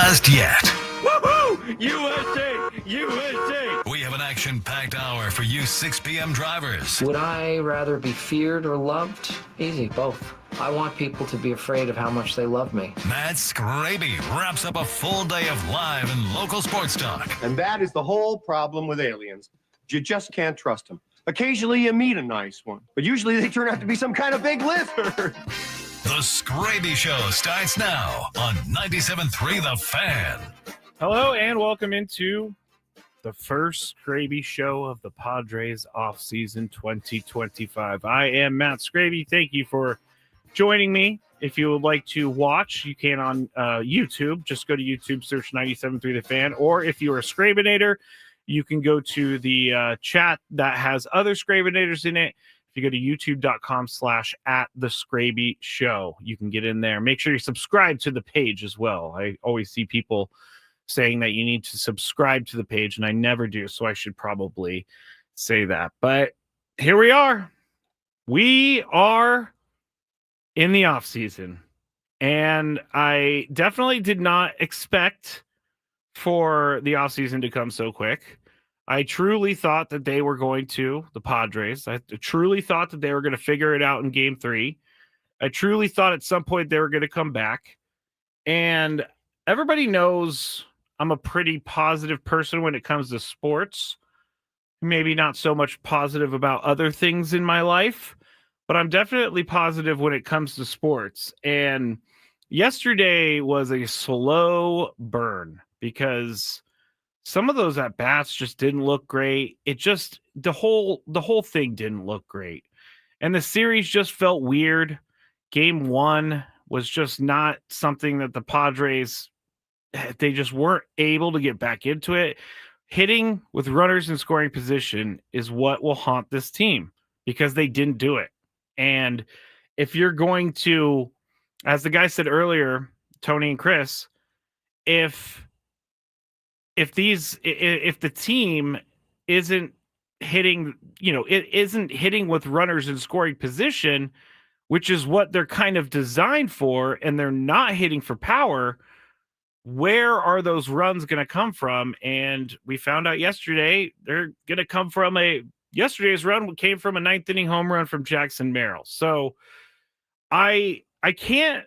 just yet. Woohoo! USA! USA! We have an action-packed hour for you 6 p.m. drivers. Would I rather be feared or loved? Easy, both. I want people to be afraid of how much they love me. Matt Skraby wraps up a full day of live and local sports talk. And that is the whole problem with aliens. You just can't trust them. Occasionally you meet a nice one, but usually they turn out to be some kind of big lizard. The Skraby Show starts now on 97.3 The Fan. Hello and welcome into the first Skraby Show of the Padres offseason 2025. I am Matt Skraby. Thank you for joining me. If you would like to watch, you can on YouTube. Just go to YouTube, search 97.3 The Fan. Or if you're a Skrabinator, you can go to the chat that has other Skrabinators in it. If you go to youtube.com/@theskraby show, you can get in there. Make sure you subscribe to the page as well. I always see people saying that you need to subscribe to the page, and I never do, so I should probably say that. But here we are. We are in the off season, and I definitely did not expect for the off season to come so quick. I truly thought that they were going to, the Padres, I truly thought that they were going to figure it out in game 3. I truly thought at some point they were going to come back. And everybody knows I'm a pretty positive person when it comes to sports. Maybe not so much positive about other things in my life, but I'm definitely positive when it comes to sports. And yesterday was a slow burn because some of those at bats just didn't look great. It just the whole thing didn't look great. And the series just felt weird. Game 1 was just not something that the Padres, they just weren't able to get back into it. Hitting with runners in scoring position is what will haunt this team because they didn't do it. And if you're going to, as the guy said earlier, Tony and Chris, if the team isn't hitting, it isn't hitting with runners in scoring position, which is what they're kind of designed for, and they're not hitting for power, where are those runs going to come from? And we found out yesterday they're going to come from yesterday's run came from a 9th inning home run from Jackson Merrill. So I can't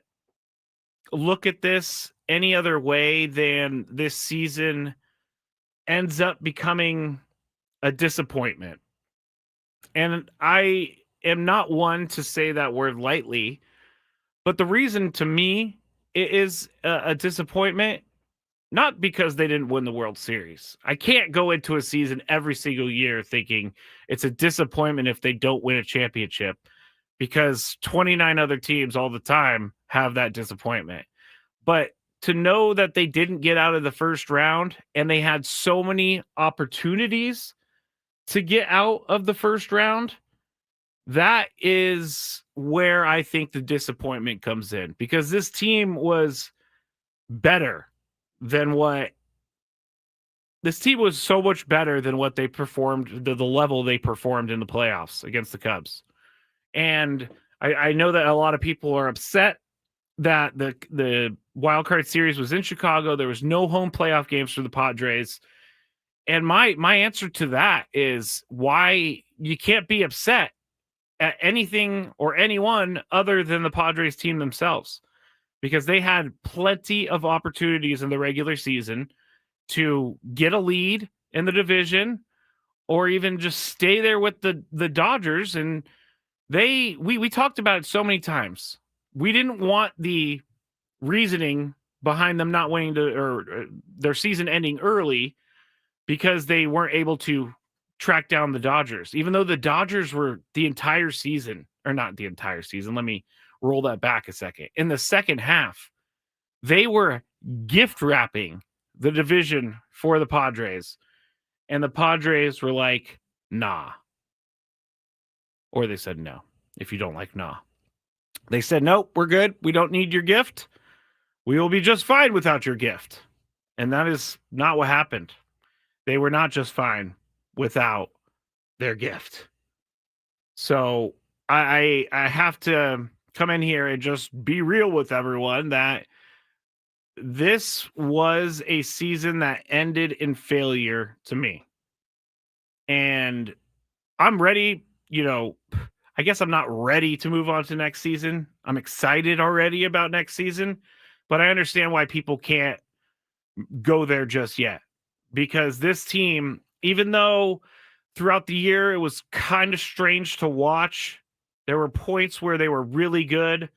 look at this any other way than this season ends up becoming a disappointment. And I am not one to say that word lightly, but the reason to me it is a disappointment, not because they didn't win the World Series. I can't go into a season every single year thinking it's a disappointment if they don't win a championship, because 29 other teams all the time have that disappointment. But to know that they didn't get out of the first round and they had so many opportunities to get out of the first round, that is where I think the disappointment comes in, because this team was better than what this team was so much better than what they performed, the level they performed in the playoffs against the Cubs. And I know that a lot of people are upset that the wild card series was in Chicago. There was no home playoff games for the Padres. And my answer to that is why you can't be upset at anything or anyone other than the Padres team themselves, because they had plenty of opportunities in the regular season to get a lead in the division or even just stay there with the Dodgers. And we talked about it so many times. We didn't want the reasoning behind them not winning or their season ending early because they weren't able to track down the Dodgers, even though the Dodgers were the entire season, or not the entire season. Let me roll that back a second. In the second half, they were gift wrapping the division for the Padres, and the Padres were like, nah. Or they said no. If you don't like nah. They said, nope, we're good. We don't need your gift. We will be just fine without your gift. And that is not what happened. They were not just fine without their gift. So I have to come in here and just be real with everyone that this was a season that ended in failure to me. And I'm ready, I guess I'm not ready to move on to next season. I'm excited already about next season, but I understand why people can't go there just yet. Because this team, even though throughout the year it was kind of strange to watch, there were points where they were really good.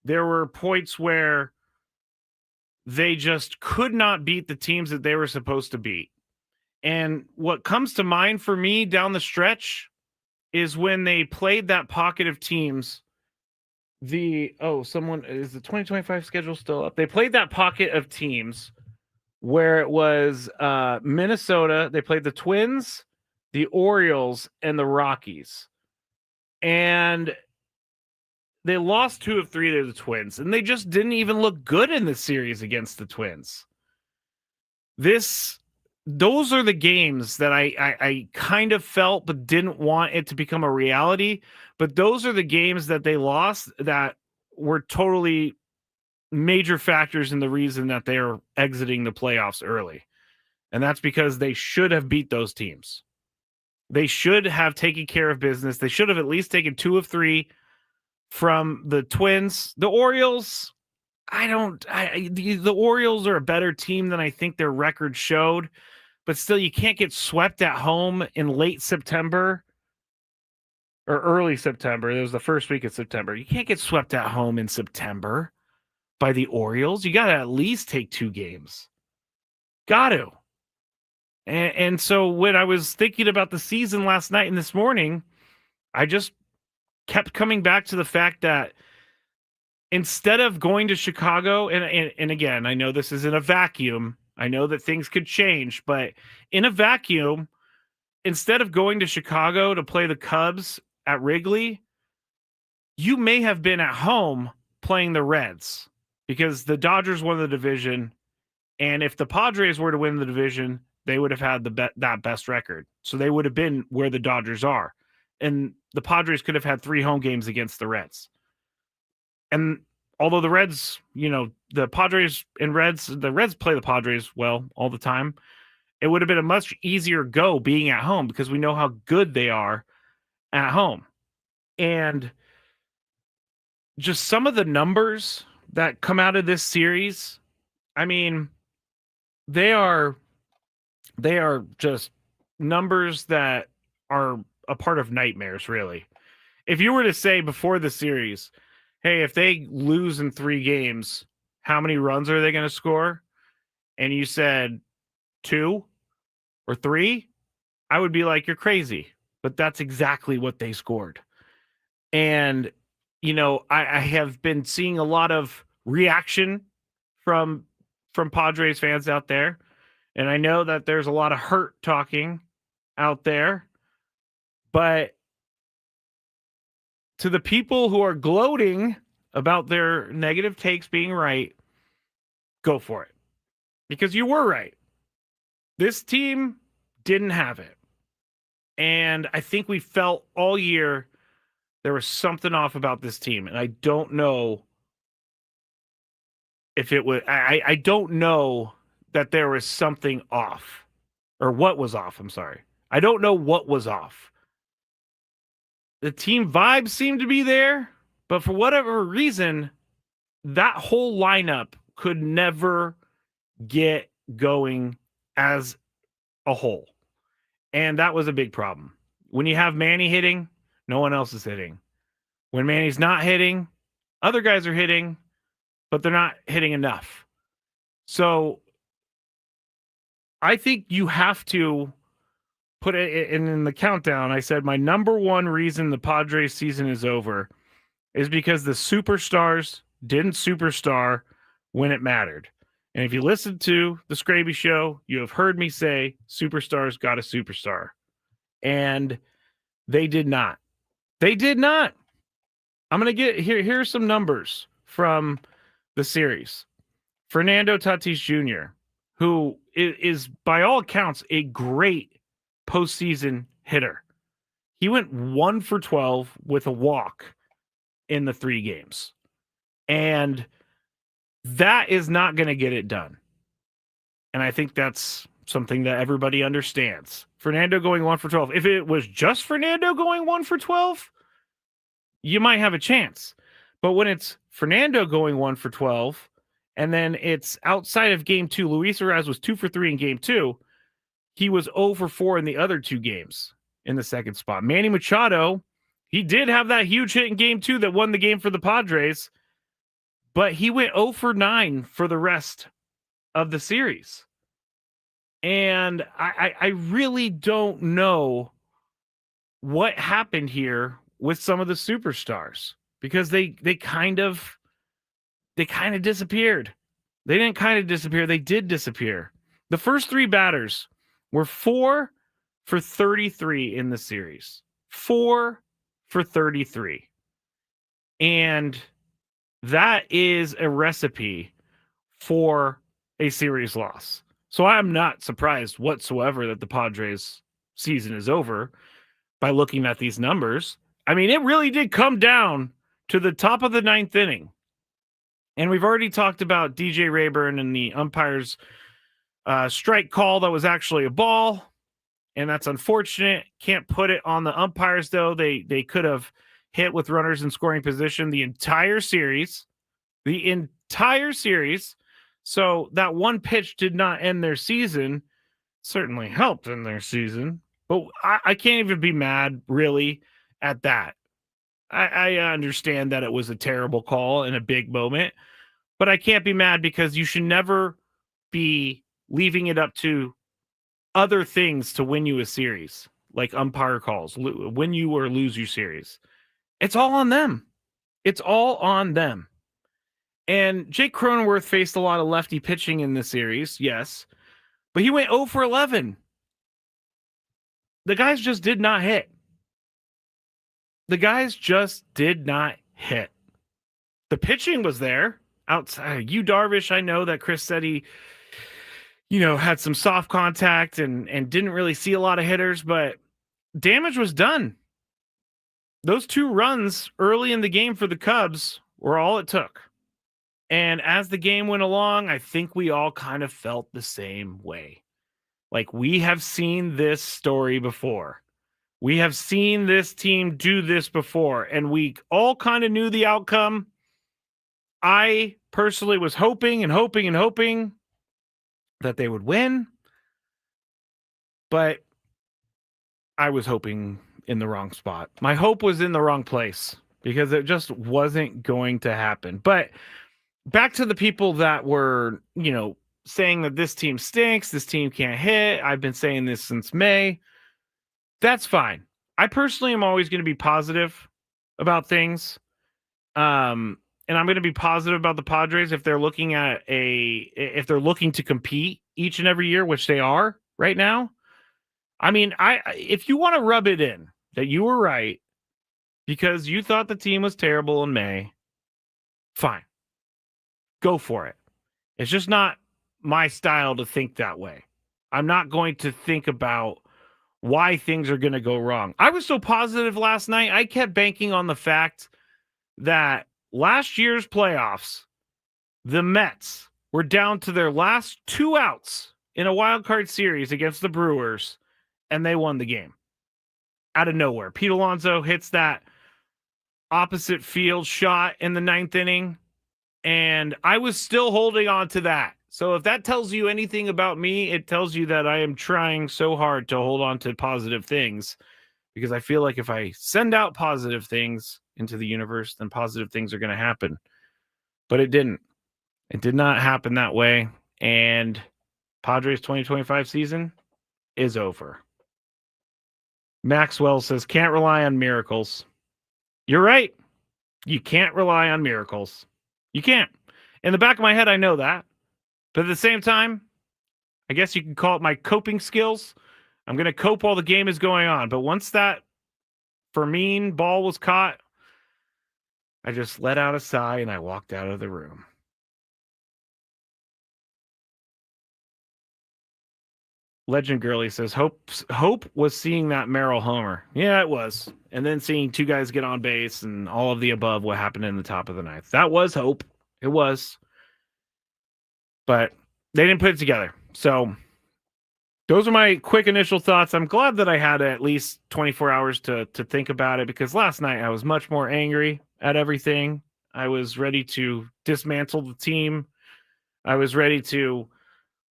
There were points where they just could not beat the teams that they were supposed to beat. And what comes to mind for me down the stretch is when they played that pocket of teams. Someone is the 2025 schedule still up? They played that pocket of teams where it was Minnesota. They played the Twins, the Orioles, and the Rockies. And they lost 2 of 3 to the Twins, and they just didn't even look good in the series against the Twins. Those are the games that I kind of felt but didn't want it to become a reality. But those are the games that they lost that were totally major factors in the reason that they're exiting the playoffs early. And that's because they should have beat those teams. They should have taken care of business. They should have at least taken 2 of 3 from the Twins. The Orioles, the Orioles are a better team than I think their record showed, but still you can't get swept at home in late September or early September. It was the first week of September. You can't get swept at home in September by the Orioles. You got to at least take 2 games. Got to. And so when I was thinking about the season last night and this morning, I just kept coming back to the fact that instead of going to Chicago, and again, I know this is in a vacuum. I know that things could change, but in a vacuum, instead of going to Chicago to play the Cubs at Wrigley, you may have been at home playing the Reds because the Dodgers won the division. And if the Padres were to win the division, they would have had that best record. So they would have been where the Dodgers are. And the Padres could have had 3 home games against the Reds. And although the Reds, the Padres and the Reds play the Padres well all the time, it would have been a much easier go being at home because we know how good they are at home. And just some of the numbers that come out of this series, I mean, they are just numbers that are a part of nightmares, really. If you were to say before the series, hey, if they lose in 3 games, how many runs are they going to score? And you said 2 or 3, I would be like, you're crazy. But that's exactly what they scored. And, I have been seeing a lot of reaction from Padres fans out there. And I know that there's a lot of hurt talking out there. But to the people who are gloating about their negative takes being right, go for it. Because you were right. This team didn't have it. And I think we felt all year there was something off about this team. And I don't know if it was, I don't know that there was something off or what was off. I'm sorry. I don't know what was off. The team vibes seemed to be there, but for whatever reason, that whole lineup could never get going as a whole. And that was a big problem. When you have Manny hitting, no one else is hitting. When Manny's not hitting, other guys are hitting, but they're not hitting enough. So I think you have to put it in the countdown. I said my number one reason the Padres season is over is because the superstars didn't superstar when it mattered. And if you listen to the Skraby Show, you have heard me say superstars got a superstar. And they did not. They did not. I'm going to get here's some numbers from the series. Fernando Tatis Jr., who is by all accounts a great postseason hitter. He went 1 for 12 with a walk in the 3 games. And That is not going to get it done. And I think that's something that everybody understands. Fernando going 1 for 12. If it was just Fernando going 1 for 12, you might have a chance. But when it's Fernando going 1 for 12, and then it's outside of game 2, Luis Arraez was 2 for 3 in game 2. He was 0 for 4 in the other 2 games in the second spot. Manny Machado, he did have that huge hit in game 2 that won the game for the Padres, but he went 0 for 9 for the rest of the series. And I really don't know what happened here with some of the superstars, because they kind of disappeared. They didn't kind of disappear. They did disappear. The first 3 batters were 4 for 33 in the series. 4 for 33. And that is a recipe for a series loss. So I'm not surprised whatsoever that the Padres season is over by looking at these numbers. I mean, it really did come down to the top of the 9th inning. And we've already talked about DJ Rayburn and the umpire's strike call that was actually a ball. And that's unfortunate. Can't put it on the umpires, though. They could have hit with runners in scoring position the entire series. The entire series. So that one pitch did not end their season. Certainly helped in their season. But I can't even be mad, really, at that. I understand that it was a terrible call in a big moment. But I can't be mad because you should never be leaving it up to other things to win you a series, like umpire calls, win you or lose you series. It's all on them. It's all on them. And Jake Cronenworth faced a lot of lefty pitching in the series, yes, but he went 0 for 11. The guys just did not hit. The guys just did not hit. The pitching was there. Outside Yu Darvish, I know that Chris said he, had some soft contact and didn't really see a lot of hitters, but damage was done. Those 2 runs early in the game for the Cubs were all it took. And as the game went along, I think we all kind of felt the same way. Like, we have seen this story before. We have seen this team do this before, and we all kind of knew the outcome. I personally was hoping that they would win, but I was hoping in the wrong spot. My hope was in the wrong place because it just wasn't going to happen. But back to the people that were, saying that this team stinks, this team can't hit. I've been saying this since May. That's fine. I personally am always going to be positive about things. And I'm going to be positive about the Padres if they're looking to compete each and every year, which they are right now. I mean, if you want to rub it in that you were right because you thought the team was terrible in May, fine. Go for it. It's just not my style to think that way. I'm not going to think about why things are going to go wrong. I was so positive last night. I kept banking on the fact that last year's playoffs, the Mets were down to their last 2 outs in a wild card series against the Brewers, and they won the game. Out of nowhere. Pete Alonso hits that opposite field shot in the 9th inning, and I was still holding on to that. So if that tells you anything about me, it tells you that I am trying so hard to hold on to positive things, because I feel like if I send out positive things into the universe, then positive things are going to happen. But it didn't. It did not happen that way. And Padres 2025 season is over. Maxwell says, can't rely on miracles. You're right. You can't rely on miracles. You can't. In the back of my head, I know that. But at the same time, I guess you can call it my coping skills. I'm going to cope while the game is going on. But once that Fermin ball was caught, I just let out a sigh and I walked out of the room. Legend Girlie says, Hope was seeing that Merrill homer. Yeah, it was. And then seeing 2 guys get on base and all of the above what happened in the top of the 9th. That was hope. It was. but they didn't put it together. So those are my quick initial thoughts. I'm glad that I had at least 24 hours to think about it, because last night I was much more angry at everything. I was ready to dismantle the team. I was ready to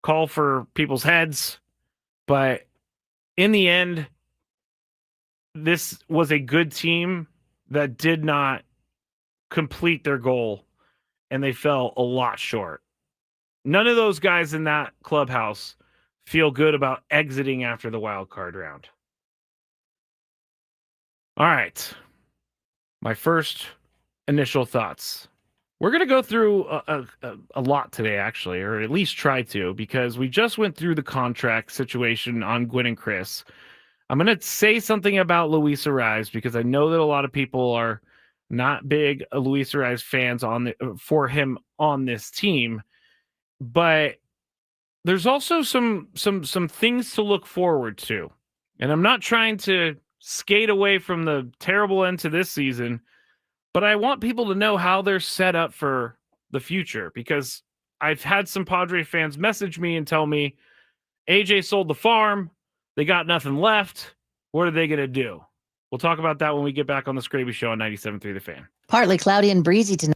call for people's heads. But in the end, this was a good team that did not complete their goal, and they fell a lot short. None of those guys in that clubhouse feel good about exiting after the wild card round. All right. My first initial thoughts. We're going to go through a lot today, actually, or at least try to, because we just went through the contract situation on Gwynn and Chris. I'm going to say something about Luis Ariz, because I know that a lot of people are not big Luis Ariz fans for him on this team, but there's also some things to look forward to. And I'm not trying to skate away from the terrible end to this season, but I want people to know how they're set up for the future, because I've had some Padre fans message me and tell me, AJ sold the farm. They got nothing left. What are they going to do? We'll talk about that when we get back on the Skraby Show on 97.3 The Fan. Partly cloudy and breezy tonight.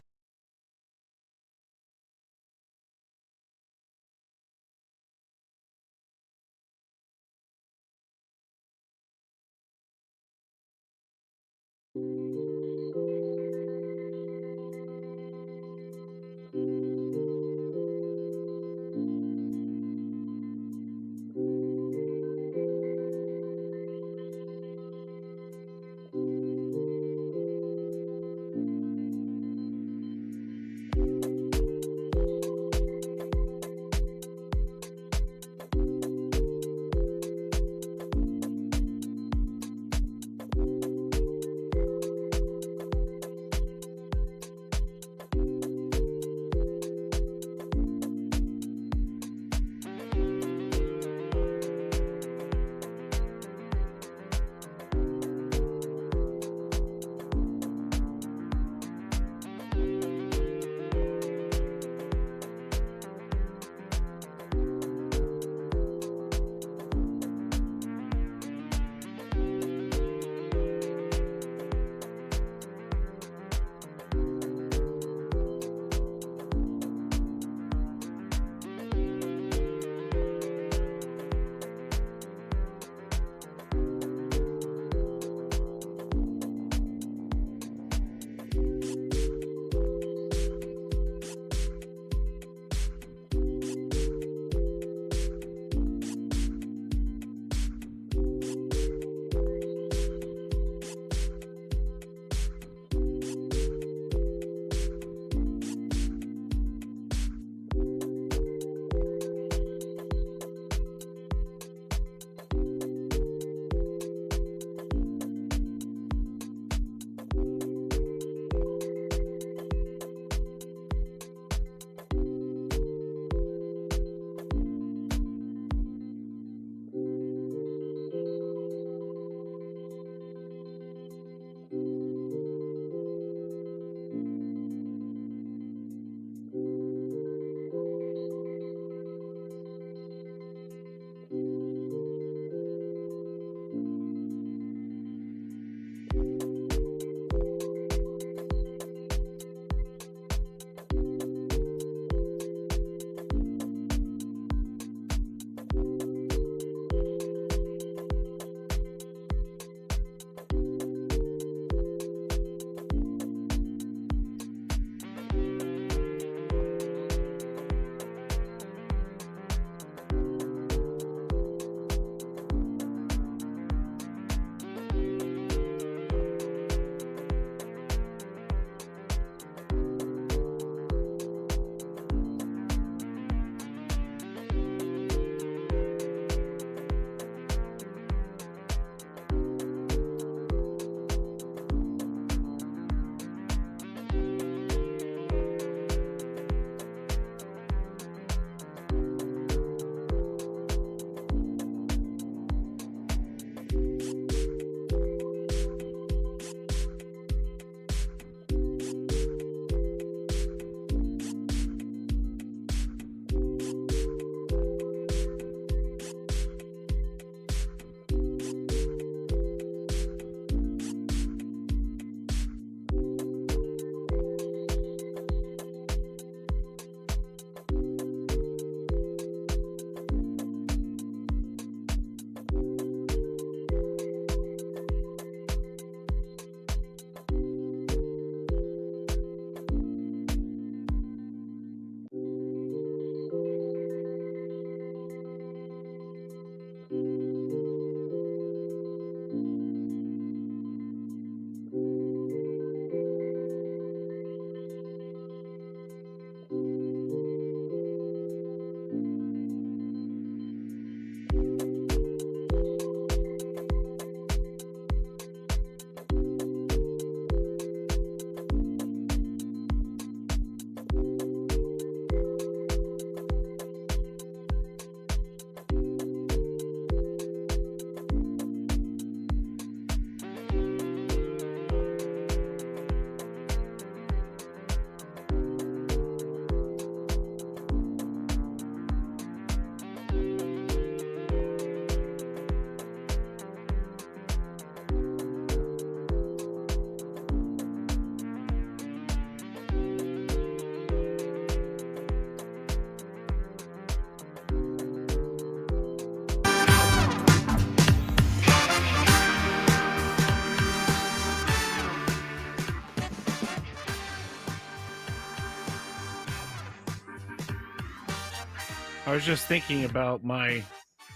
I was just thinking about my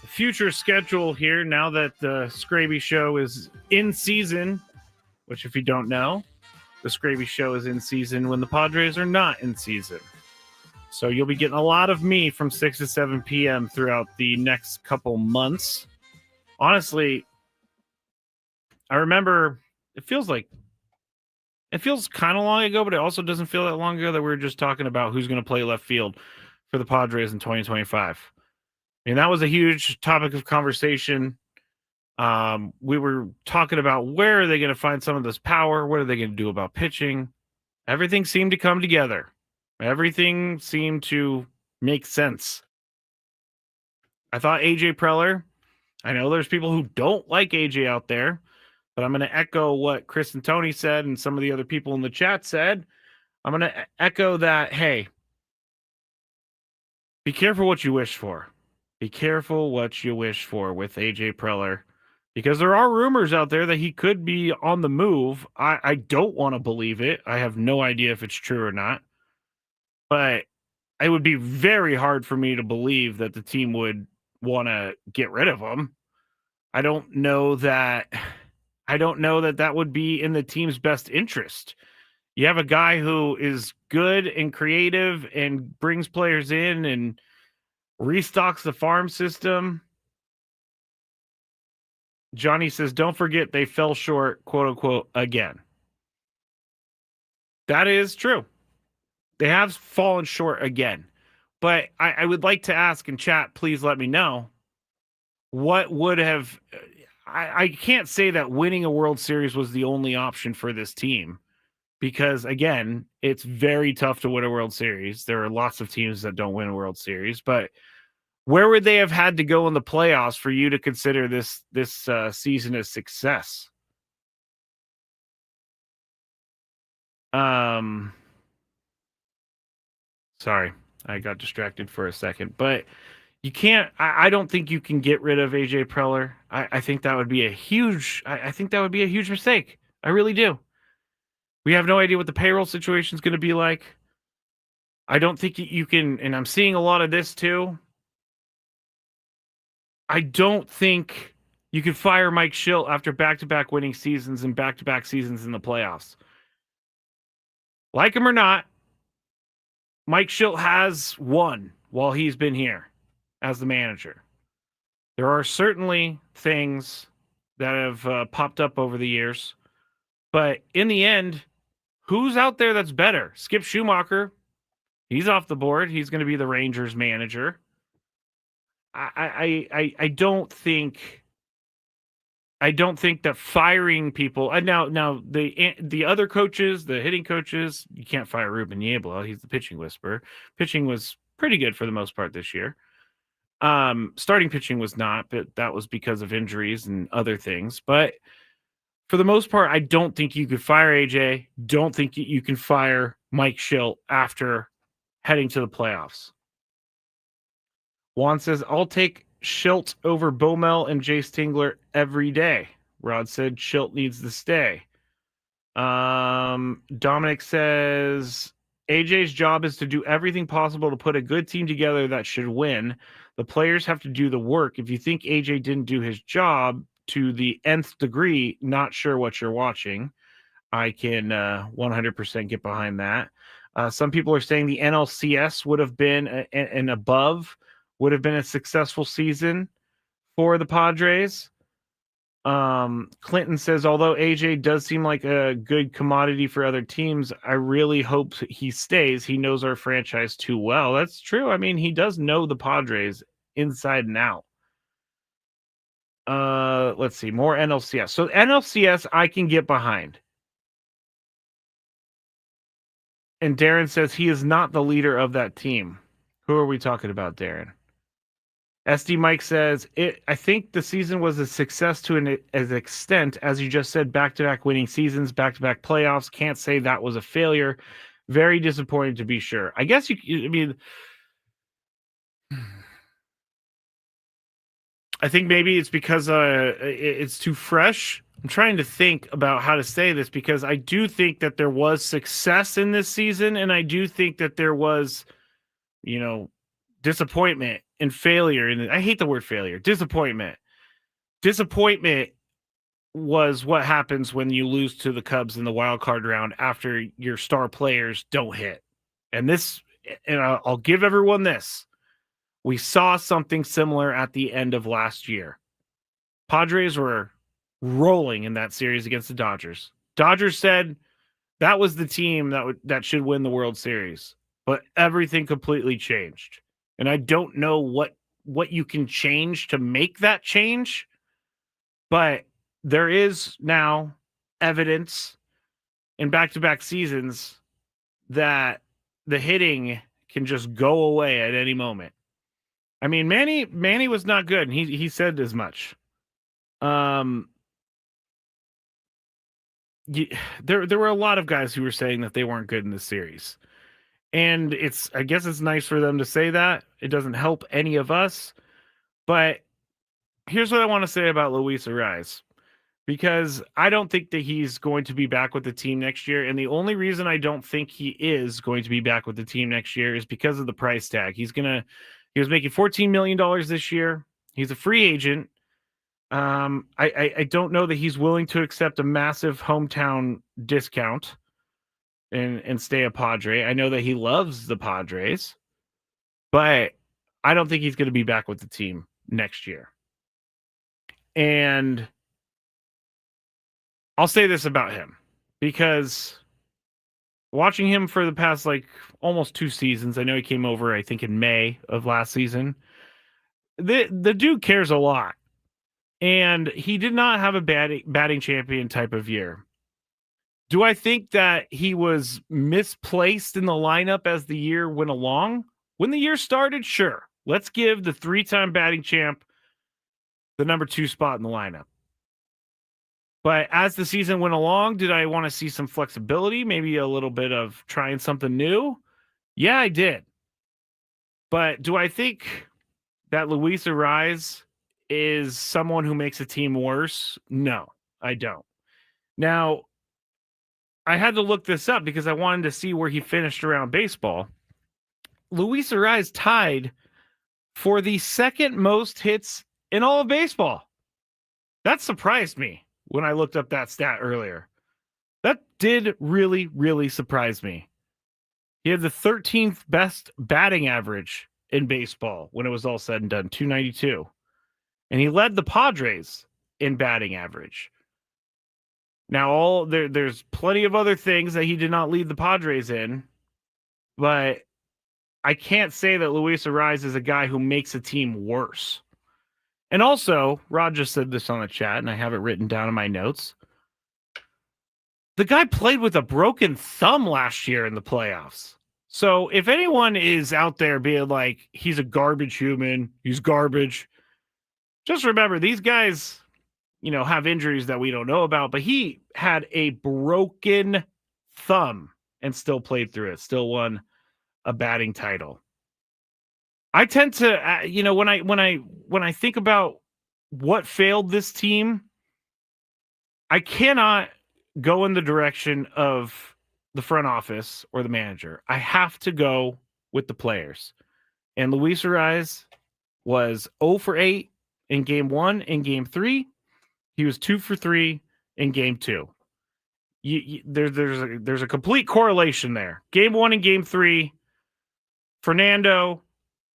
future schedule here now that the Skraby Show is in season, which, if you don't know, the Skraby Show is in season when the Padres are not in season. So you'll be getting a lot of me from 6 to 7 p.m. throughout the next couple months. Honestly, I remember it feels kind of long ago, but it also doesn't feel that long ago that we were just talking about who's going to play left field for the Padres in 2025. And that was a huge topic of conversation. We were talking about where are they going to find some of this power? What are they going to do about pitching? Everything seemed to come together. Everything seemed to make sense. I thought AJ Preller, I know there's people who don't like AJ out there, but I'm going to echo what Chris and Tony said and some of the other people in the chat said. I'm going to echo that, hey, be careful what you wish for. Be careful what you wish for with AJ Preller, because there are rumors out there that he could be on the move. I don't want to believe it. I have no idea if it's true or not. But it would be very hard for me to believe that the team would want to get rid of him. I don't know that that would be in the team's best interest. You have a guy who is good and creative and brings players in and restocks the farm system. Johnny says, don't forget they fell short, quote unquote, again. That is true. They have fallen short again. But I would like to ask in chat, please let me know, what would have... I can't say that winning a World Series was the only option for this team, because, again, it's very tough to win a World Series. There are lots of teams that don't win a World Series, but where would they have had to go in the playoffs for you to consider this season a success? Sorry, I got distracted for a second, but you can't. I don't think you can get rid of AJ Preller. I think that would be a huge. I think that would be a huge mistake. I really do. We have no idea what the payroll situation is going to be like. I don't think you can, and I'm seeing a lot of this too. I don't think you could fire Mike Schilt after back-to-back winning seasons and back-to-back seasons in the playoffs. Like him or not, Mike Schilt has won while he's been here as the manager. There are certainly things that have popped up over the years, but in the end, who's out there that's better? Skip Schumacher, he's off the board. He's going to be the Rangers manager. I don't think that firing people now the other coaches, the hitting coaches, you can't fire Ruben Niebla. He's the pitching whisperer. Pitching was pretty good for the most part this year. Starting pitching was not, but that was because of injuries and other things. But for the most part, I don't think you could fire AJ. Don't think you can fire Mike Schilt after heading to the playoffs. Juan says, I'll take Schilt over Bomel and Jace Tingler every day. Rod said Schilt needs to stay. Dominic says, AJ's job is to do everything possible to put a good team together that should win. The players have to do the work. If you think AJ didn't do his job to the nth degree, not sure what you're watching. I can 100% get behind that. Some people are saying the NLCS would have been an above, would have been a successful season for the Padres. Clinton says, although AJ does seem like a good commodity for other teams, I really hope he stays. He knows our franchise too well. That's true. I mean, he does know the Padres inside and out. Let's see, more NLCS. So NLCS I can get behind. And Darren says he is not the leader of that team. Who are we talking about, Darren? SD Mike says, I think the season was a success to an extent, as you just said, back-to-back winning seasons, back-to-back playoffs. Can't say that was a failure. Very disappointing to be sure. I guess I mean, I think maybe it's because it's too fresh. I'm trying to think about how to say this, because I do think that there was success in this season, and I do think that there was, disappointment and failure. And I hate the word failure. Disappointment. Disappointment was what happens when you lose to the Cubs in the wild card round after your star players don't hit. And I'll give everyone this. We saw something similar at the end of last year. Padres were rolling in that series against the Dodgers. Dodgers said that was the team that should win the World Series, but everything completely changed. And I don't know what you can change to make that change, but there is now evidence in back-to-back seasons that the hitting can just go away at any moment. I mean, Manny was not good, and he said as much. There were a lot of guys who were saying that they weren't good in this series. And I guess it's nice for them to say that. It doesn't help any of us. But here's what I want to say about Luis Arraez, because I don't think that he's going to be back with the team next year. And the only reason I don't think he is going to be back with the team next year is because of the price tag. He was making $14 million this year. He's a free agent. I don't know that he's willing to accept a massive hometown discount and stay a Padre. I know that he loves the Padres, but I don't think he's going to be back with the team next year. And I'll say this about him, because watching him for the past almost 2 seasons, I know he came over, I think, in May of last season. The dude cares a lot. And he did not have a batting champion type of year. Do I think that he was misplaced in the lineup as the year went along? When the year started, sure. Let's give the 3-time batting champ the number 2 spot in the lineup. But as the season went along, did I want to see some flexibility? Maybe a little bit of trying something new? Yeah, I did. But do I think that Luis Arraez is someone who makes a team worse? No, I don't. Now, I had to look this up because I wanted to see where he finished around baseball. Luis Arraez tied for the second most hits in all of baseball. That surprised me when I looked up that stat earlier. That did really, really surprise me. He had the 13th best batting average in baseball when it was all said and done, 292. And he led the Padres in batting average. Now, there's plenty of other things that he did not lead the Padres in, but I can't say that Luis Arraez is a guy who makes a team worse. And also, Rod just said this on the chat, and I have it written down in my notes. The guy played with a broken thumb last year in the playoffs. So if anyone is out there being like, he's a garbage human, he's garbage, just remember, these guys, have injuries that we don't know about, but he had a broken thumb and still played through it, still won a batting title. I tend to, when I think about what failed this team, I cannot go in the direction of the front office or the manager. I have to go with the players. And Luis Arraez was 0 for 8 in game 1 and game 3. He was 2 for 3 in game 2. There's a complete correlation there. Game 1 and game 3, Fernando,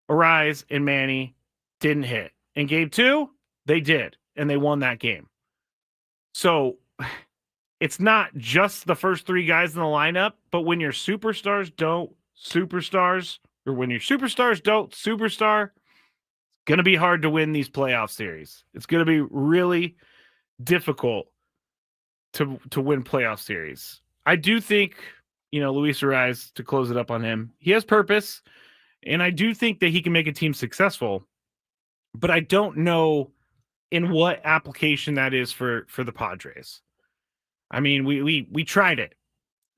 Arraez, and Manny didn't hit. In game 2, they did, and they won that game. So it's not just the first 3 guys in the lineup, but when your superstars don't superstars, or when your superstars don't superstar, it's going to be hard to win these playoff series. It's going to be really difficult to win playoff series. I do think, Luis Arraez, to close it up on him, he has purpose, and I do think that he can make a team successful, but I don't know in what application that is for the Padres. I mean, we tried it.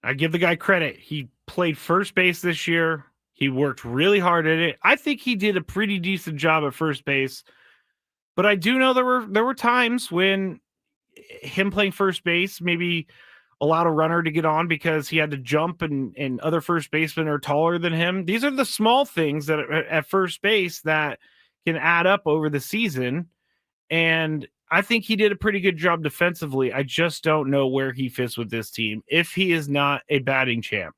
I give the guy credit. He played first base this year. He worked really hard at it. I think he did a pretty decent job at first base, but I do know there were times when him playing first base maybe allowed a runner to get on because he had to jump and other first basemen are taller than him. These are the small things that at first base that can add up over the season. And I think he did a pretty good job defensively. I just don't know where he fits with this team if he is not a batting champ.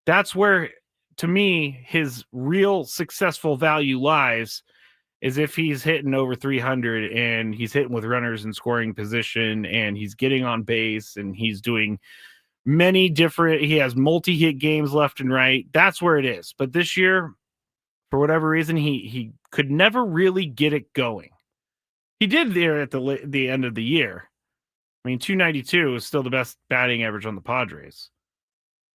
That's where, to me, his real successful value lies, is if he's hitting over 300 and he's hitting with runners in scoring position and he's getting on base and he's doing he has multi-hit games left and right. That's where it is. But this year, for whatever reason, he could never really get it going. He did there at the end of the year. I mean, 292 is still the best batting average on the Padres.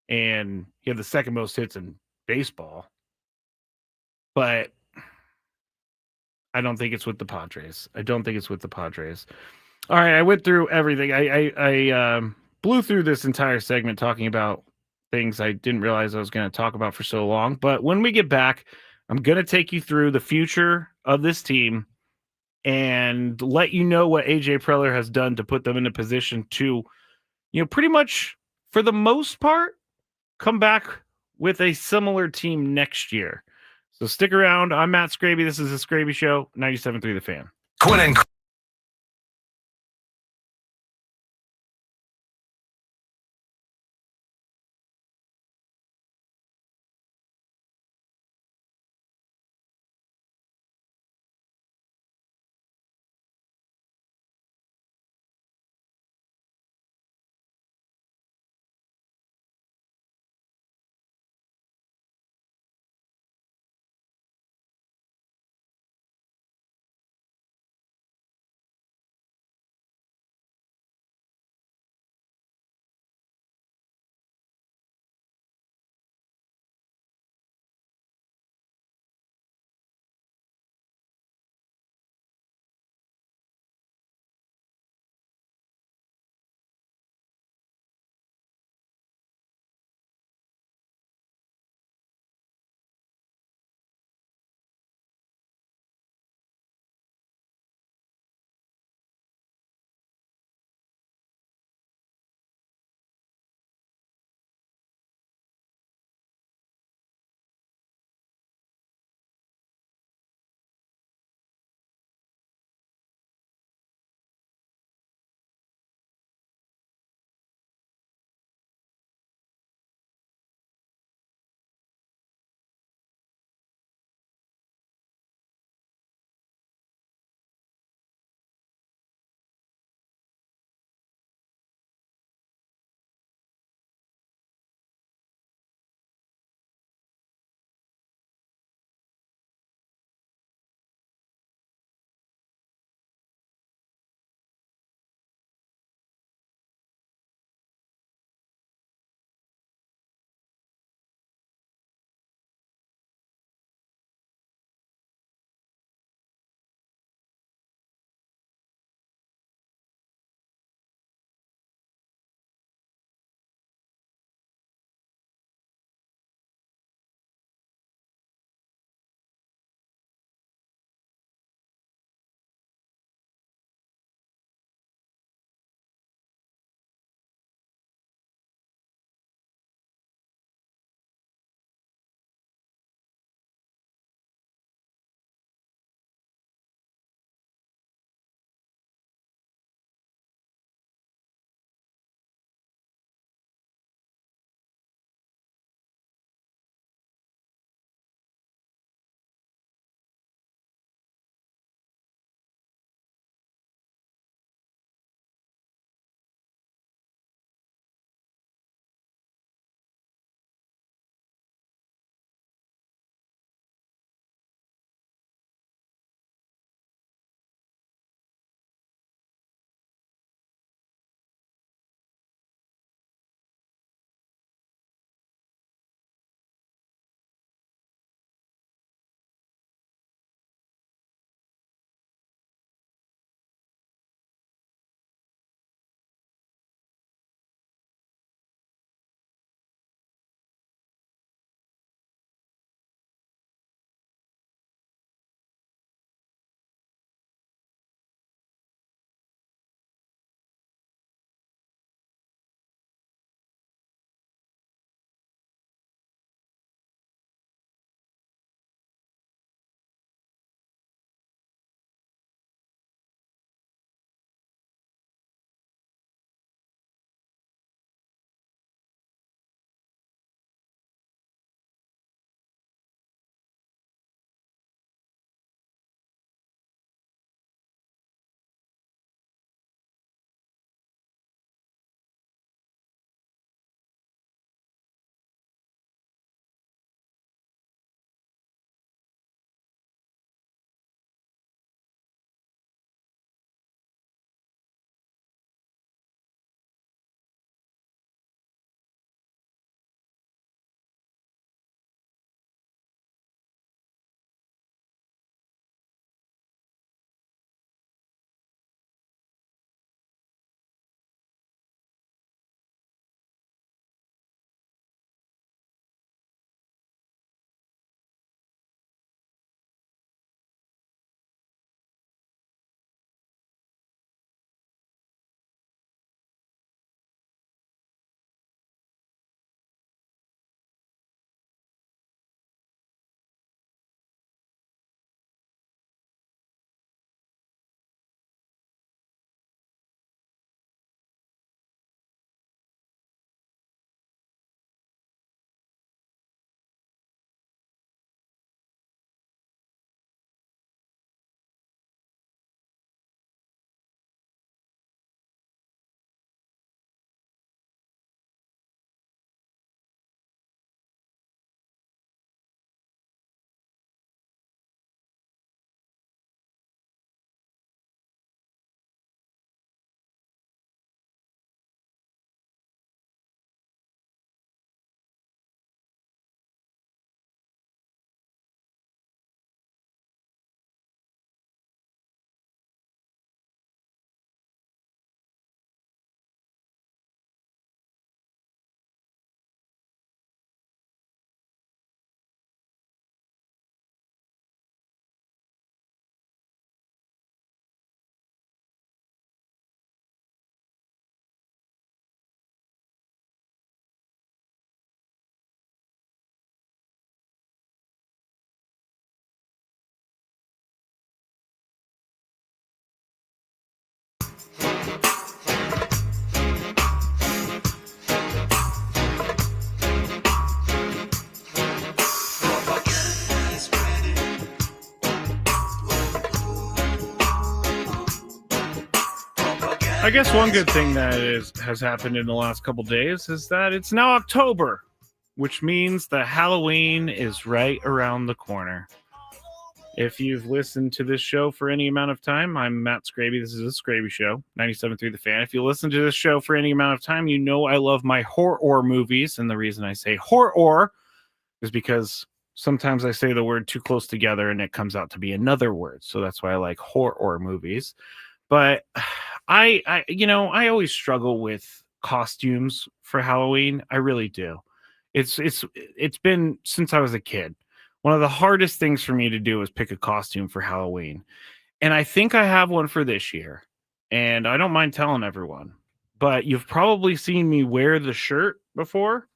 And he had the second most hits in baseball. But I don't think it's with the Padres. All right, I went through everything. I blew through this entire segment talking about things I didn't realize I was going to talk about for so long. But when we get back, I'm going to take you through the future of this team and let you know what AJ Preller has done to put them in a position to, pretty much for the most part, come back with a similar team next year. So stick around. I'm Matt Skraby. This is the Skraby Show, 97.3 The Fan. Quinn and I guess one good thing that has happened in the last couple days is that it's now October, which means that Halloween is right around the corner. If you've listened to this show for any amount of time, I'm Matt Skraby. This is the Skraby Show, 97.3 The Fan. If you listen to this show for any amount of time, you know I love my horror movies. And the reason I say horror is because sometimes I say the word too close together and it comes out to be another word. So that's why I like horror movies. But I always struggle with costumes for Halloween. I really do. It's been since I was a kid. One of the hardest things for me to do is pick a costume for Halloween. And I think I have one for this year. And I don't mind telling everyone. But you've probably seen me wear the shirt before.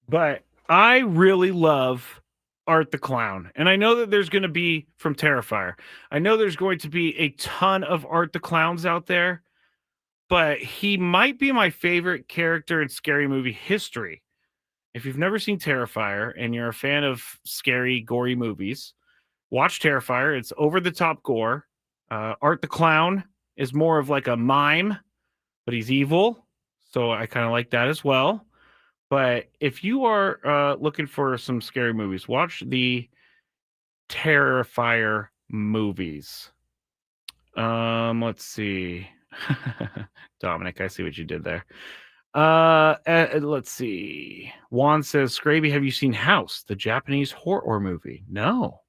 But I really love Art the Clown. And I know that there's going to be from Terrifier. I know there's going to be a ton of Art the Clowns out there. But he might be my favorite character in scary movie history. If you've never seen Terrifier and you're a fan of scary, gory movies, watch Terrifier. It's over-the-top gore. Art the Clown is more of like a mime, but he's evil. So I kind of like that as well. But if you are looking for some scary movies, watch the Terrifier movies. Let's see. Dominic, I see what you did there. Let's see. Juan says, Skraby, have you seen House, the Japanese horror movie? No,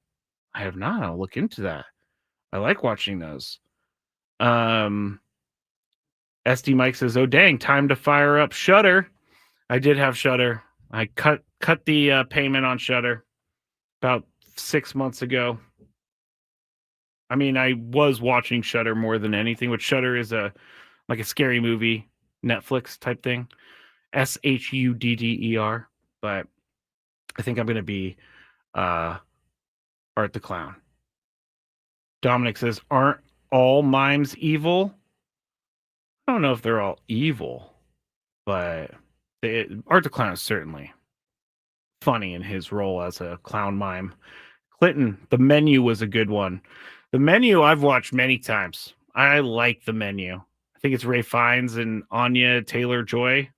I have not. I'll look into that. I like watching those. SD Mike says, oh dang, time to fire up Shudder. I did have Shudder. I cut the payment on Shudder about 6 months ago. I mean, I was watching Shudder more than anything, which Shudder is like a scary movie Netflix type thing, SHUDDER. But I think I'm going to be Art the Clown. Dominic says, aren't all mimes evil? I don't know if they're all evil, but Art the Clown is certainly funny in his role as a clown mime. Clinton, The Menu was a good one. The Menu I've watched many times. I like The Menu. I think it's Ray Fiennes and Anya Taylor-Joy.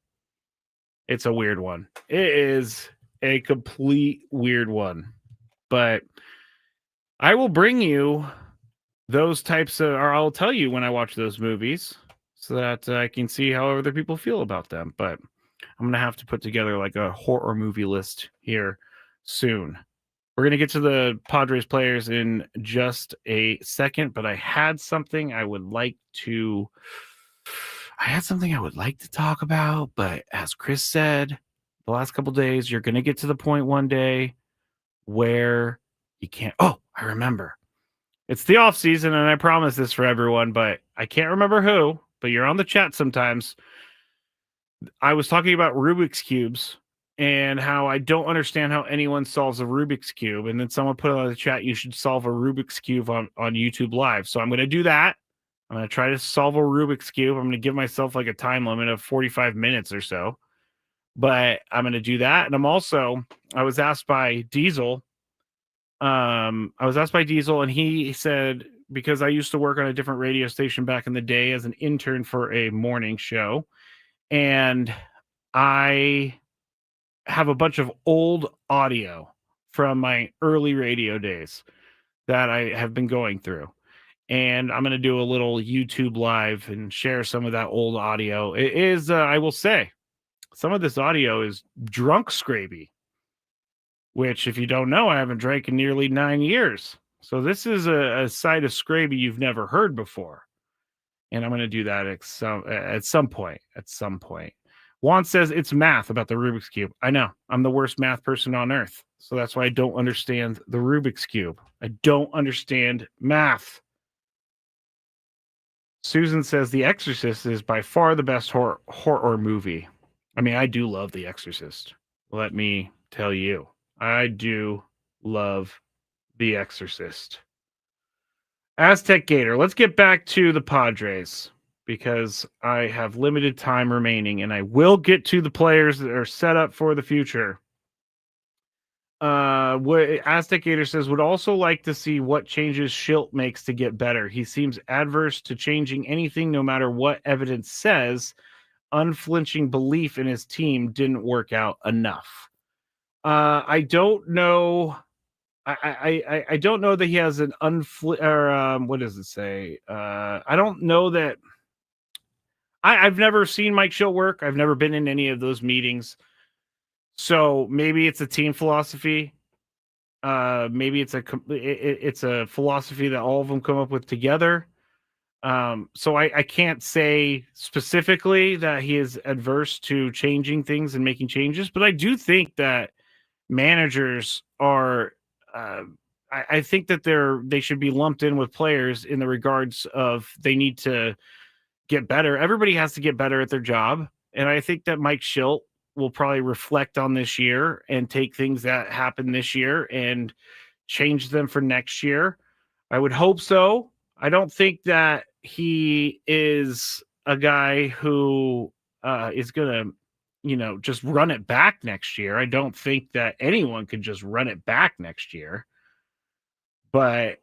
It's a weird one. It is a complete weird one. But I will bring you those types of, or I'll tell you when I watch those movies so that I can see how other people feel about them. But I'm going to have to put together like a horror movie list here soon. We're going to get to the Padres players in just a second, but I had something I would like to talk about, but as Chris said, the last couple days, you're going to get to the point one day where you can't. Oh, I remember. It's the off season, and I promise this for everyone, but I can't remember who, but you're on the chat sometimes. I was talking about Rubik's Cubes and how I don't understand how anyone solves a Rubik's Cube. And then someone put on the chat, you should solve a Rubik's Cube on YouTube Live. So I'm going to do that. I'm going to try to solve a Rubik's Cube. I'm going to give myself like a time limit of 45 minutes or so. But I'm going to do that. And I was asked by Diesel. And he said, because I used to work on a different radio station back in the day as an intern for a morning show. And I have a bunch of old audio from my early radio days that I have been going through. And I'm going to do a little YouTube Live and share some of that old audio. It is, I will say, some of this audio is drunk Skraby, which, if you don't know, I haven't drank in nearly 9 years. So this is a side of Skraby you've never heard before. And I'm going to do that at some point. Juan says it's math about the Rubik's Cube. I know. I'm the worst math person on earth. So that's why I don't understand the Rubik's Cube. I don't understand math. Susan says The Exorcist is by far the best horror movie. I mean, I do love The Exorcist. Let me tell you. I do love The Exorcist. Aztec Gator, let's get back to the Padres because I have limited time remaining and I will get to the players that are set up for the future. What Aztec Gator says would also like to see what changes Schilt makes to get better. He seems adverse to changing anything, no matter what evidence says. Unflinching belief in his team didn't work out enough. I don't know. I don't know that he has an what does it say? I don't know that. I've never seen Mike Schilt work. I've never been in any of those meetings. So maybe it's a team philosophy. Maybe it's a philosophy that all of them come up with together. So I can't say specifically that he is adverse to changing things and making changes, but I do think that managers are. I think that they should be lumped in with players in the regards of they need to get better. Everybody has to get better at their job, and I think that Mike Schilt will probably reflect on this year and take things that happened this year and change them for next year. I would hope so. I don't think that he is a guy who is going to, just run it back next year. I don't think that anyone could just run it back next year. But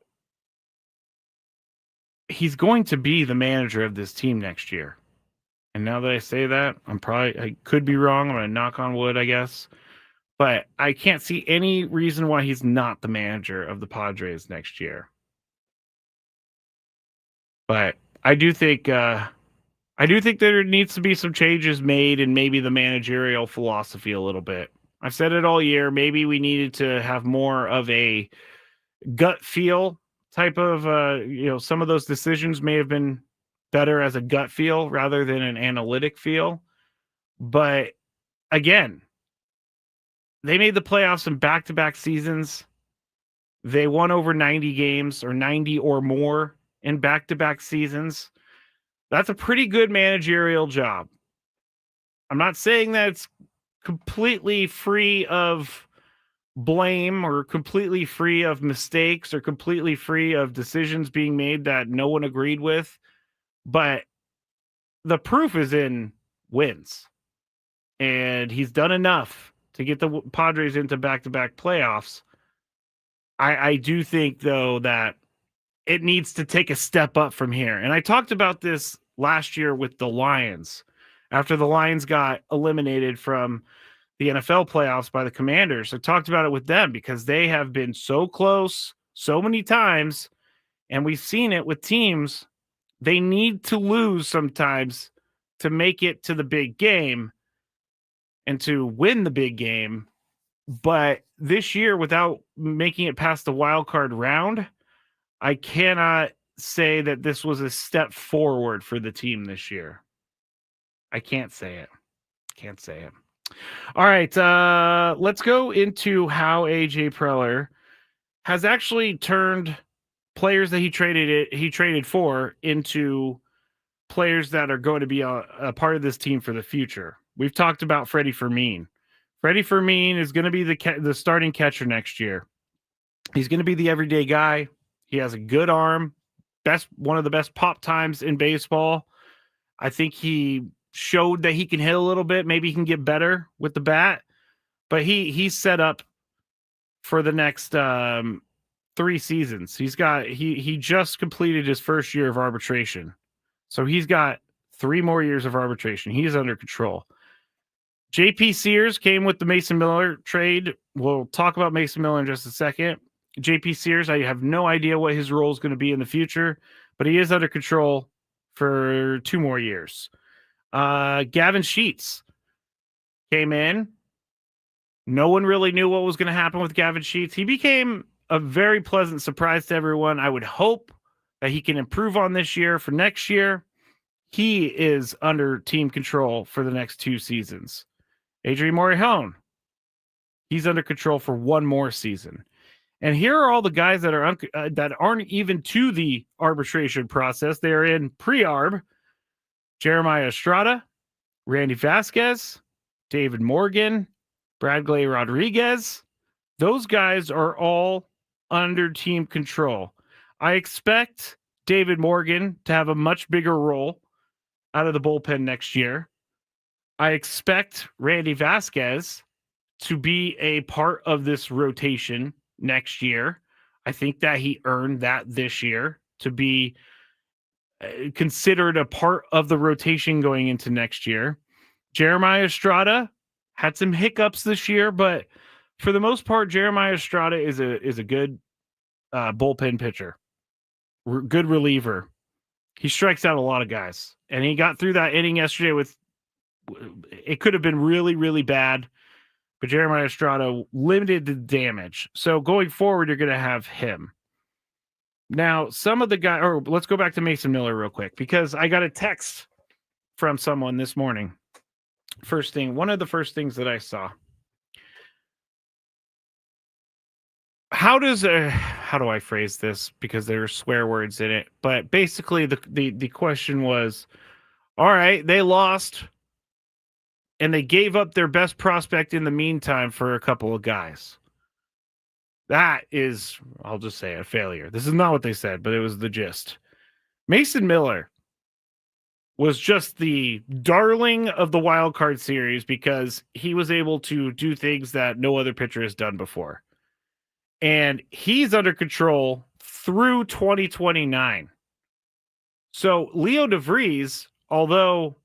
he's going to be the manager of this team next year. And now that I say that, I could be wrong. I'm going to knock on wood, I guess. But I can't see any reason why he's not the manager of the Padres next year. But I do think there needs to be some changes made in maybe the managerial philosophy a little bit. I've said it all year. Maybe we needed to have more of a gut feel type of, some of those decisions may have been better as a gut feel rather than an analytic feel. But again, they made the playoffs in back-to-back seasons. They won over 90 games or 90 or more in back-to-back seasons. That's a pretty good managerial job. I'm not saying that it's completely free of blame or completely free of mistakes or completely free of decisions being made that no one agreed with, but the proof is in wins. And he's done enough to get the Padres into back-to-back playoffs. I do think, though, that it needs to take a step up from here. And I talked about this last year with the Lions. After the Lions got eliminated from the NFL playoffs by the Commanders, I talked about it with them because they have been so close so many times, and we've seen it with teams. They need to lose sometimes to make it to the big game and to win the big game. But this year, without making it past the wild card round, I cannot say that this was a step forward for the team this year. I can't say it. Can't say it. All right, let's go into how AJ Preller has actually turned players that he traded for into players that are going to be a part of this team for the future. We've talked about Freddie Fermin. Freddie Fermin is going to be the starting catcher next year. He's going to be the everyday guy. He has a good arm, one of the best pop times in baseball. I think he showed that he can hit a little bit. Maybe he can get better with the bat, but he's set up for the next 3 seasons. He just completed his first year of arbitration, so he's got 3 more years of arbitration. He's under control. JP Sears came with the Mason Miller trade. We'll talk about Mason Miller in just a second. JP Sears, I have no idea what his role is going to be in the future, but he is under control for 2 more years. Gavin Sheets came in. No one really knew what was going to happen with Gavin Sheets. He became a very pleasant surprise to everyone. I would hope that he can improve on this year for next year. He is under team control for the next 2 seasons. Adrian Morejon, he's under control for 1 more season. And here are all the guys that are that aren't even to the arbitration process. They are in pre-arb. Jeremiah Estrada, Randy Vasquez, David Morgan, Bradley Rodriguez. Those guys are all under team control. I expect David Morgan to have a much bigger role out of the bullpen next year. I expect Randy Vasquez to be a part of this rotation next year. I think that he earned that this year to be considered a part of the rotation going into next year. Jeremiah Estrada had some hiccups this year, but for the most part, Jeremiah Estrada is a good bullpen pitcher, good reliever. He strikes out a lot of guys, and he got through that inning yesterday with. It could have been really, really bad, but Jeremiah Estrada limited the damage. So going forward, you're going to have him. Now, some of the guys, or let's go back to Mason Miller real quick, because I got a text from someone this morning. One of the first things that I saw. How do I phrase this? Because there are swear words in it, but basically the question was, all right, they lost and they gave up their best prospect in the meantime for a couple of guys. That is, I'll just say, a failure. This is not what they said, but it was the gist. Mason Miller was just the darling of the wild card series because he was able to do things that no other pitcher has done before. And he's under control through 2029. So Leo DeVries, although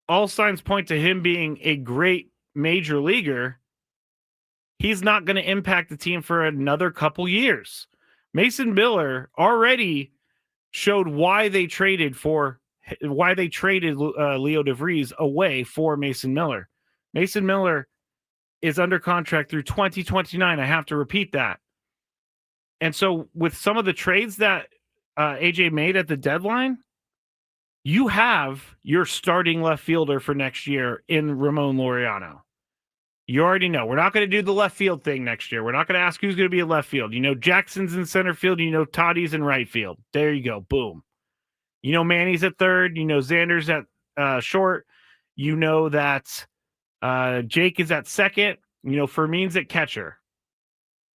all signs point to him being a great major leaguer, he's not going to impact the team for another couple years. Mason Miller already showed why they traded Leo DeVries away for Mason Miller. Mason Miller is under contract through 2029. I have to repeat that. And so with some of the trades that AJ made at the deadline, you have your starting left fielder for next year in Ramon Laureano. You already know. We're not going to do the left field thing next year. We're not going to ask who's going to be in left field. You know Jackson's in center field. You know Toddy's in right field. There you go. Boom. You know Manny's at third. You know Xander's at short. You know that Jake is at second. You know Fermin's at catcher.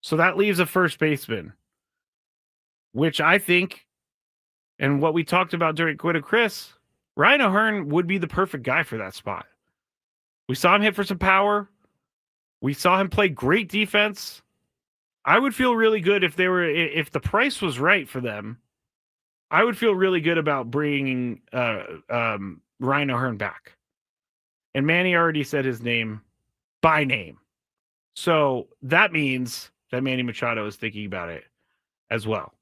So that leaves a first baseman, which I think, and what we talked about during Quid of Chris, Ryan O'Hearn would be the perfect guy for that spot. We saw him hit for some power. We saw him play great defense. I would feel really good if the price was right for them. I would feel really good about bringing Ryan O'Hearn back. And Manny already said his name by name. So that means that Manny Machado is thinking about it as well.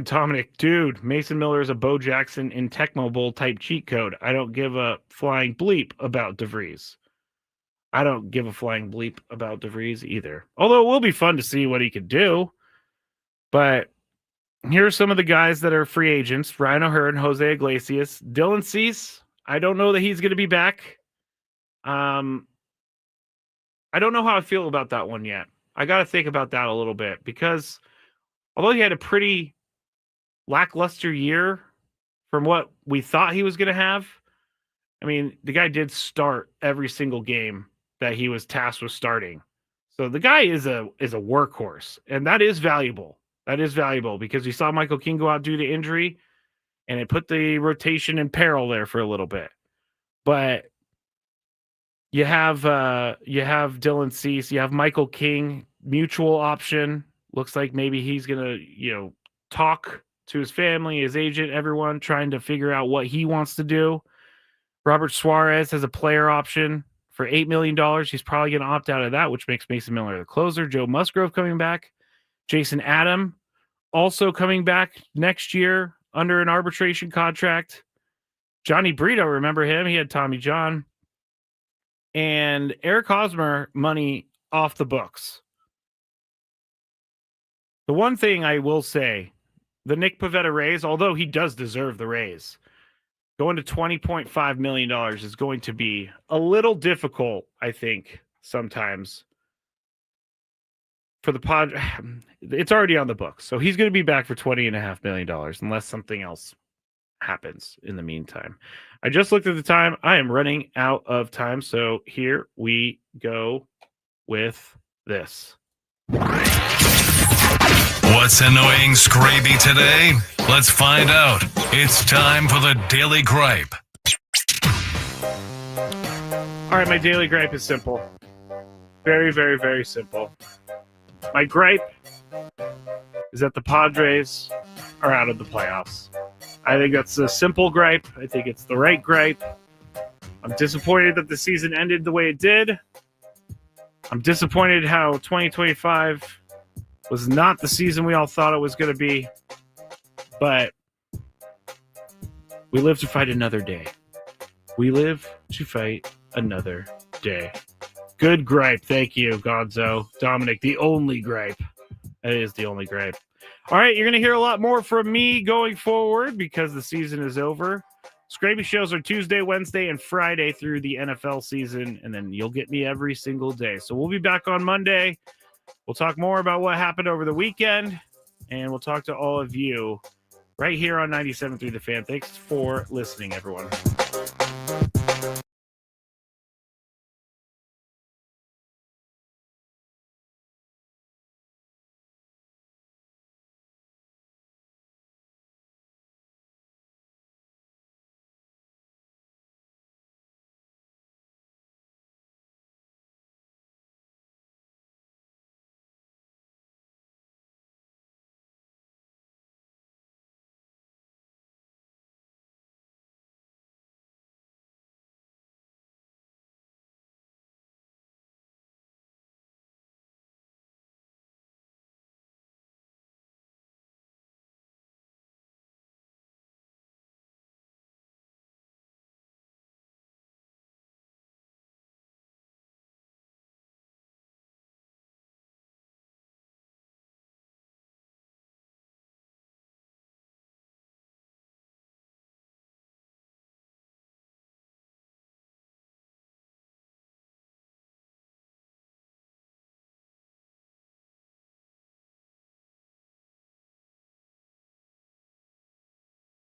Dominic, dude, Mason Miller is a Bo Jackson in Tecmo Bowl type cheat code. I don't give a flying bleep about DeVries. I don't give a flying bleep about DeVries either. Although it will be fun to see what he could do. But here are some of the guys that are free agents. Ryan O'Hearn, Jose Iglesias, Dylan Cease. I don't know that he's going to be back. I don't know how I feel about that one yet. I got to think about that a little bit because although he had a pretty lackluster year from what we thought he was going to have, I mean, the guy did start every single game that he was tasked with starting. So the guy is a workhorse, and that is valuable. That is valuable because we saw Michael King go out due to injury, and it put the rotation in peril there for a little bit. But you have Dylan Cease, you have Michael King, mutual option. Looks like maybe he's gonna, talk to his family, his agent, everyone, trying to figure out what he wants to do. Robert Suarez has a player option for $8 million. He's probably going to opt out of that, which makes Mason Miller the closer. Joe Musgrove coming back. Jason Adam also coming back next year under an arbitration contract. Johnny Brito, remember him? He had Tommy John. And Eric Hosmer money off the books. The one thing I will say, the Nick Pivetta raise, although he does deserve the raise, going to $20.5 million is going to be a little difficult, I think, sometimes. For the pod, it's already on the books. So he's going to be back for $20.5 million unless something else happens in the meantime. I just looked at the time. I am running out of time. So here we go with this. What's annoying Skraby today? Let's find out. It's time for the Daily Gripe. All right, my daily gripe is simple. Very, very, very simple. My gripe is that the Padres are out of the playoffs. I think that's a simple gripe. I think it's the right gripe. I'm disappointed that the season ended the way it did. I'm disappointed how 2025 was not the season we all thought it was going to be. But we live to fight another day. We live to fight another day. Good gripe. Thank you, Gonzo. Dominic, the only gripe. That is the only gripe. All right, you're going to hear a lot more from me going forward because the season is over. Skraby Shows are Tuesday, Wednesday, and Friday through the NFL season, and then you'll get me every single day. So we'll be back on Monday. We'll talk more about what happened over the weekend, and we'll talk to all of you right here on 97.3 The Fan. Thanks for listening, everyone.